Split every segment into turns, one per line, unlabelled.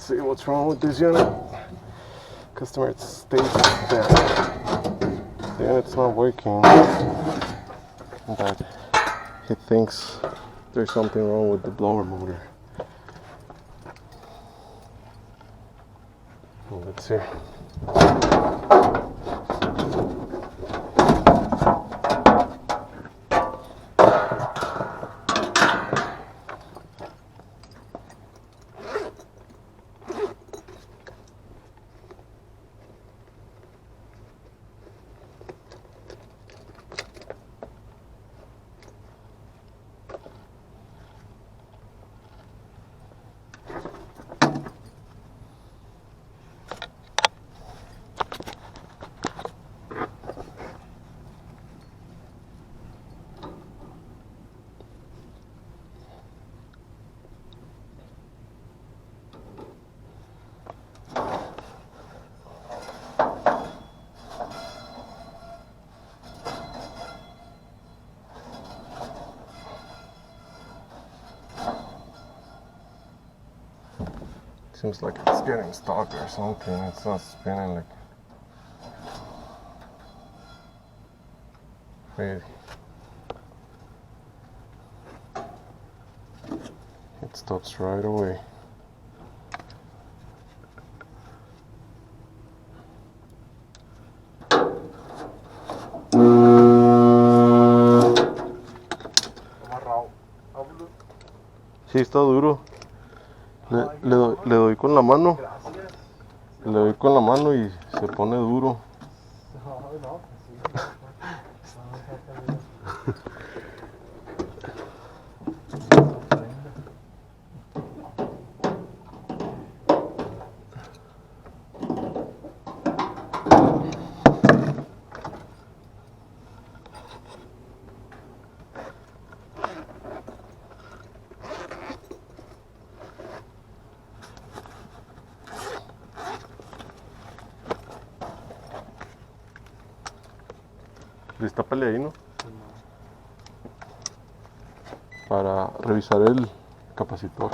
see what's wrong with this unit. Customer states that the unit's not working, but he thinks there's something wrong with the blower motor. Well, let's see. Seems like it's getting stuck or something. It's not spinning like crazy. It stops right away. Sí, está duro. Le doy con la mano. Le doy con la mano y se pone duro. Destápale ahí, ¿no? Para revisar el capacitor.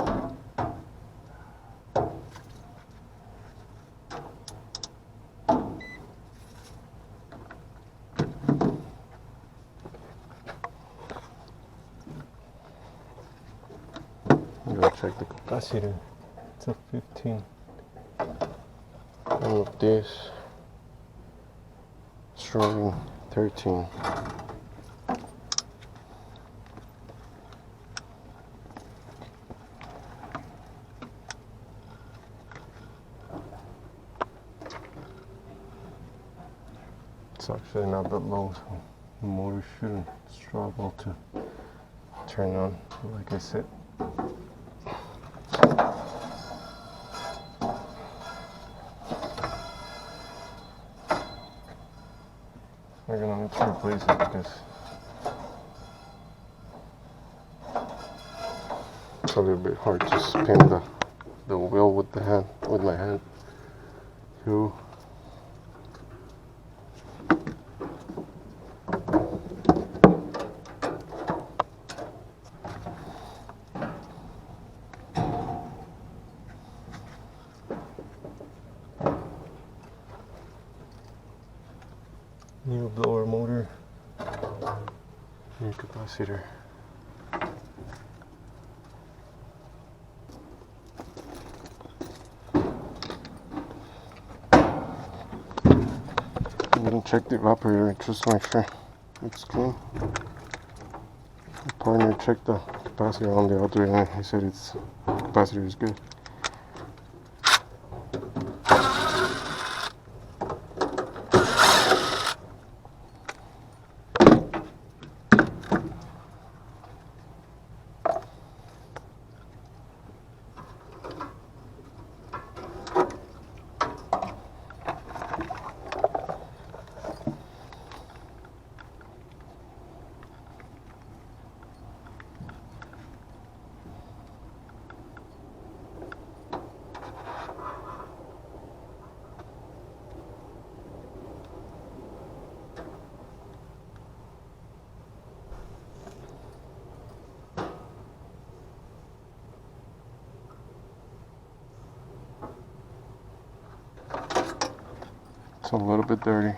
I'm gonna check the capacitor. It's a 15. And with this, showing 13. It's actually not that low, so the motor shouldn't struggle to turn on, like I said. We're gonna need to replace it because it's a little bit hard to spin the wheel with my hand. So new blower motor, new capacitor. I'm gonna check the evaporator just to make sure it's clean. My partner checked the capacitor on the other end. He said its capacitor is good. a little bit dirty.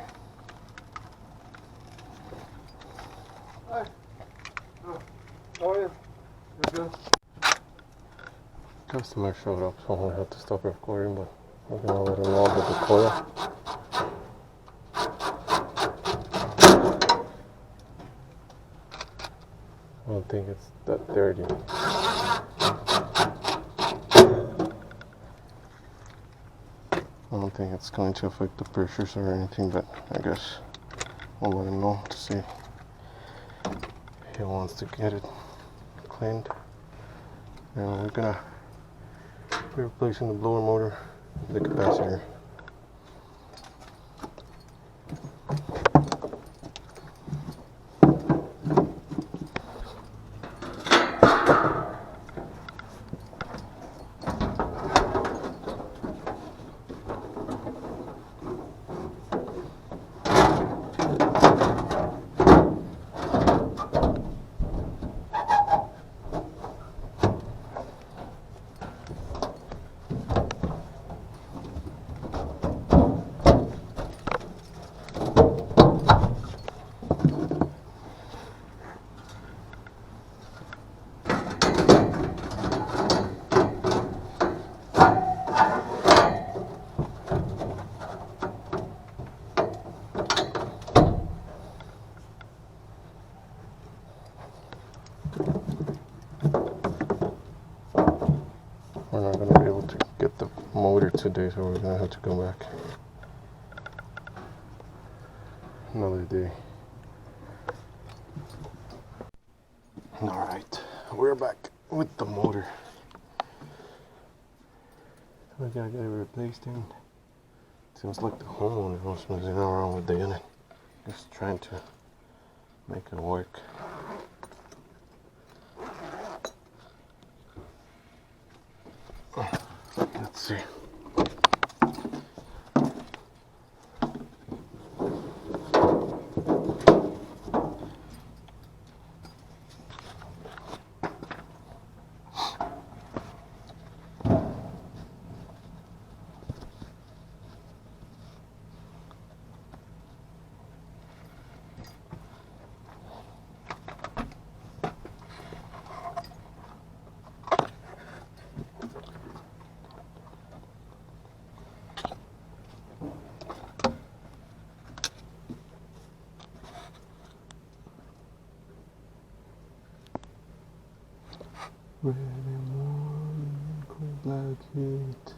Hi. How are you? You good?
Customer showed up, so I had to stop recording, but I'm gonna let him know about the coil. I don't think it's that dirty. I don't think it's going to affect the pressures or anything, but I guess I'll let him know to see if he wants to get it cleaned. And we're gonna be replacing the blower motor, the capacitor. We're not going to be able to get the motor today, so we're going to have to go back another day. Alright, we're back with the motor. We gotta get it replaced, and seems like the homeowner was messing around with the unit, just trying to make it work. Let's see. Red and warm, cold black heat.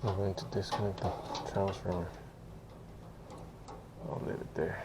I'm going to disconnect the transformer. I'll leave it there.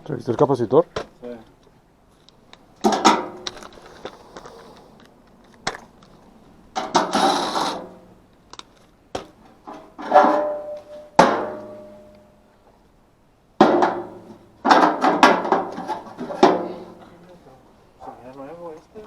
¿Trajiste el capacitor?
Sí. ¿Sería nuevo este?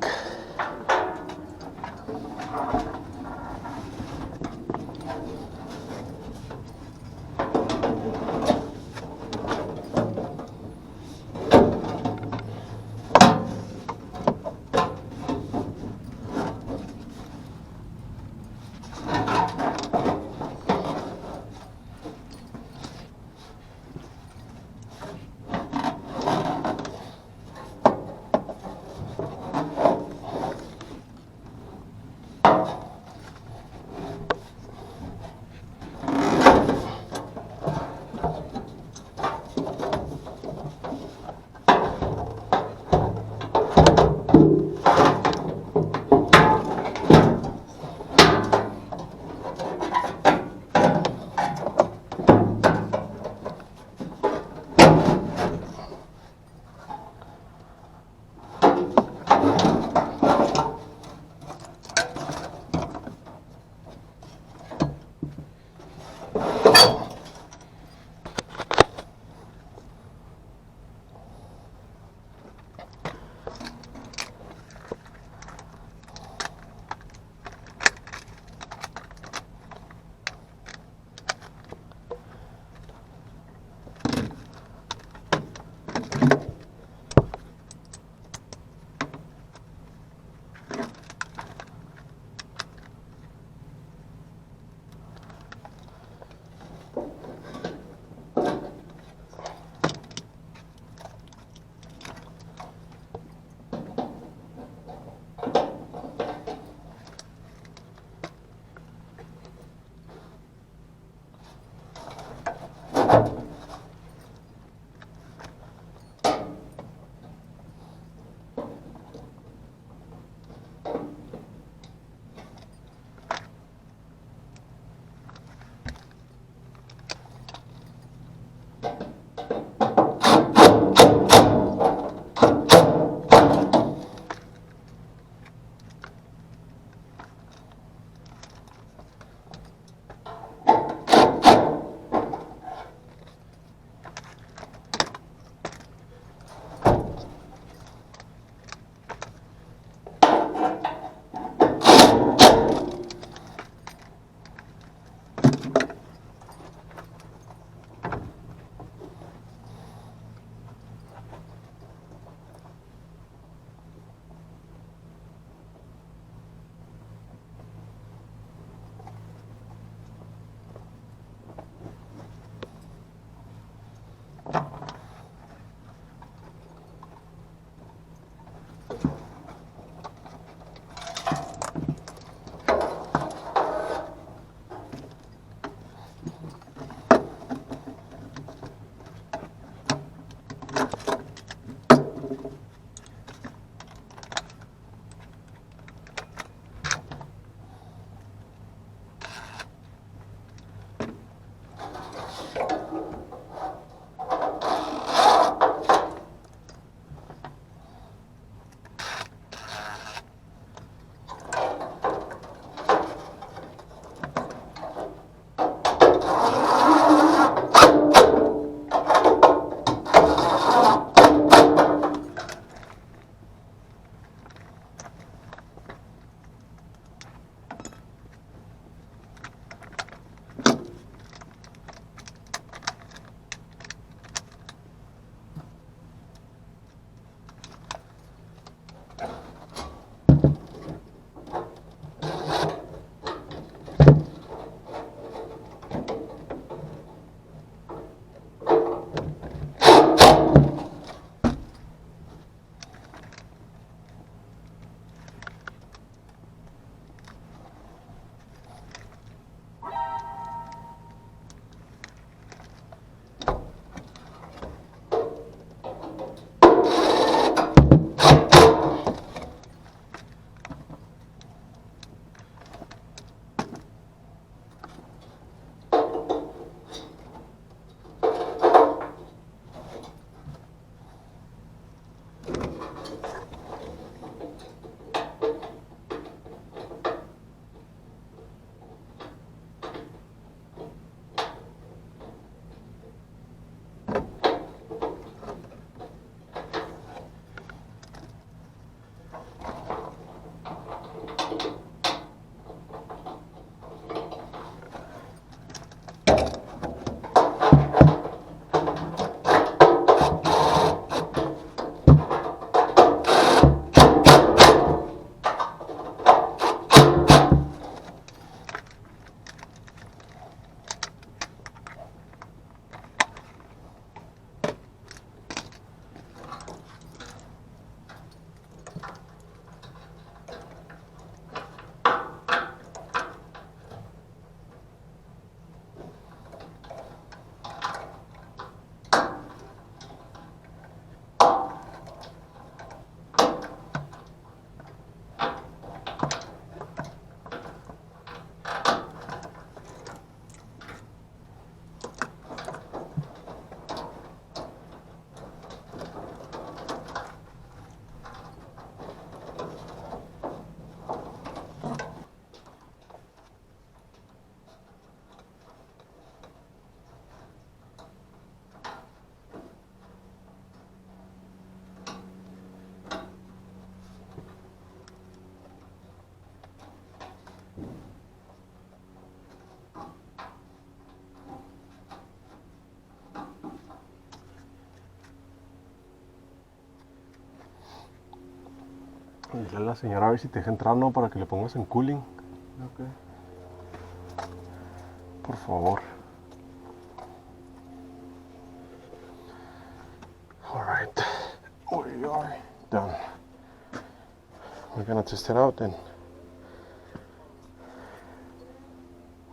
back. Dile a la señora a ver si te deja entrar, ¿no? Para que le pongas en cooling.
Okay.
Por favor. Alright. We are done. We're gonna test it out and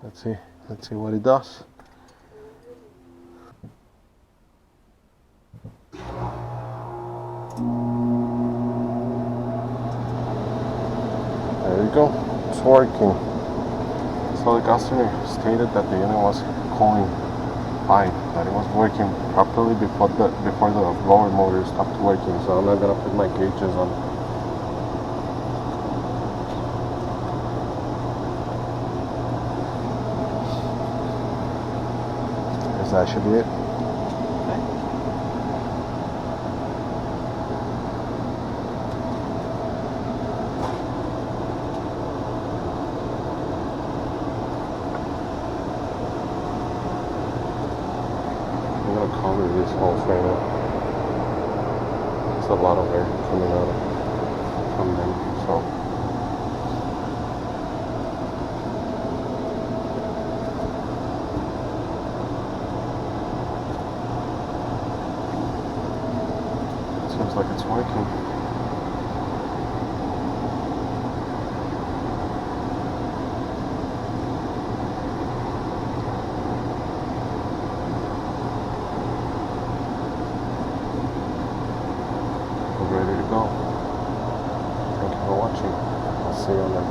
let's see what it does. There you go, it's working. So the customer stated that the unit was cooling fine, that it was working properly before the blower motor stopped working. So I'm not gonna put my gauges on. Is that should be it? I'm gonna cover this whole frame up. There's a lot of air coming out from them, so. Seems like it's working. Ready to go. Thank you for watching. I'll see you on the